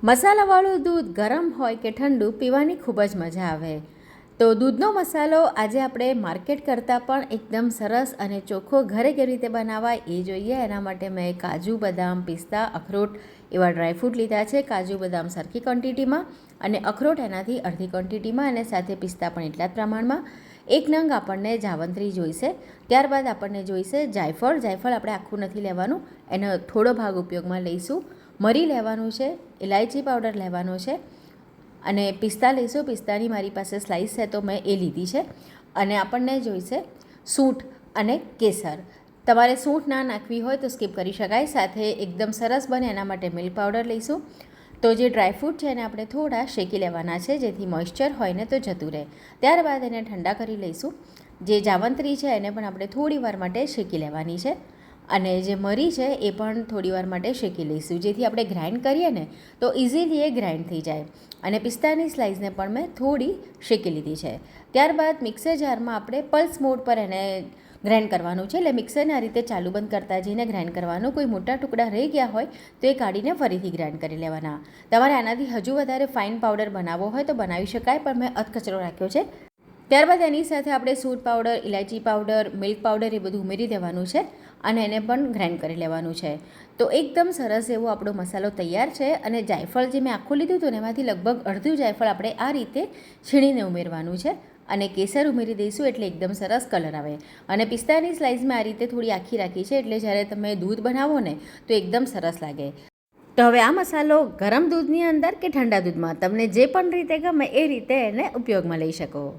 મસાલાવાળું દૂધ ગરમ હોય કે ઠંડુ પીવાની ખૂબ જ મજા આવે. તો દૂધનો મસાલો આજે આપણે માર્કેટ કરતાં પણ એકદમ સરસ અને ચોખ્ખો ઘરે કેવી રીતે બનાવાય એ જોઈએ. એના માટે મેં કાજુ, બદામ, પિસ્તા, અખરોટ એવા ડ્રાયફ્રૂટ લીધા છે. કાજુ બદામ સરખી ક્વોન્ટિટીમાં અને અખરોટ એનાથી અડધી ક્વોન્ટિટીમાં અને સાથે પિસ્તા પણ એટલા જ પ્રમાણમાં. એક નંગ આપણને જાવંત્રી જોઈશે. ત્યારબાદ આપણને જોઈશે જાયફળ. જાયફળ આપણે આખું નથી લેવાનું, એનો થોડો ભાગ ઉપયોગમાં લઈશું. મરી લેવાનું છે, ઇલાયચી પાવડર લેવાનો છે અને પિસ્તા લઈશું. પિસ્તાની મારી પાસે સ્લાઇસ છે તો મેં એ લીધી છે. અને આપણને જોઈશે સૂંઠ અને કેસર. તમારે સૂંઠ ના નાખવી હોય તો સ્કીપ કરી શકાય. સાથે એકદમ સરસ બને એના માટે મિલ્ક પાવડર લઈશું. તો જે ડ્રાયફ્રૂટ છે એને આપણે થોડા શેકી લેવાના છે જેથી મોઇશ્ચર હોય ને તો જતું રહે. ત્યારબાદ એને ઠંડા કરી લઈશું. જે જાવંત્રી છે એને પણ આપણે થોડી વાર માટે શેકી લેવાની છે અને જે મરી છે એ પણ થોડી વાર માટે શેકી લઈશું જેથી આપણે ગ્રાઇન્ડ કરીએ ને તો ઇઝીલી એ ગ્રાઇન્ડ થઈ જાય. અને પિસ્તાની સ્લાઇસને પણ મેં થોડી શેકી લીધી છે. ત્યારબાદ મિક્સર જારમાં આપણે પલ્સ મોડ પર એને ગ્રાઇન્ડ કરવાનું છે. એટલે મિક્સરને આ રીતે ચાલુ બંધ કરતા જઈને ગ્રાઇન્ડ કરવાનું. કોઈ મોટા ટુકડા રહી ગયા હોય તો એ કાઢીને ફરીથી ગ્રાઇન્ડ કરી લેવાના. તમારે આનાથી હજુ વધારે ફાઇન પાવડર બનાવવો હોય તો બનાવી શકાય, પણ મેં અધકચરો રાખ્યો છે. ત્યારબાદ એની સાથે આપણે સૂંઠ પાવડર, ઇલાયચી પાવડર, મિલ્ક પાવડર એ બધું ઉમેરી દેવાનું છે અને એને પણ ગ્રાઇન્ડ કરી લેવાનું છે. તો એકદમ સરસ એવો આપણો મસાલો તૈયાર છે. અને જાયફળ જે મેં આખું લીધું હતું ને એમાંથી લગભગ અડધું જાયફળ આપણે આ રીતે છીણીને ઉમેરવાનું છે અને કેસર ઉમેરી દઈશું એટલે એકદમ સરસ કલર આવે. અને પિસ્તાની સ્લાઇસ મેં આ રીતે થોડી આખી રાખી છે એટલે જ્યારે તમે દૂધ બનાવો ને તો એકદમ સરસ લાગે. તો હવે આ મસાલો ગરમ દૂધની અંદર કે ઠંડા દૂધમાં તમને જે પણ રીતે ગમે એ રીતે એને ઉપયોગમાં લઈ શકો.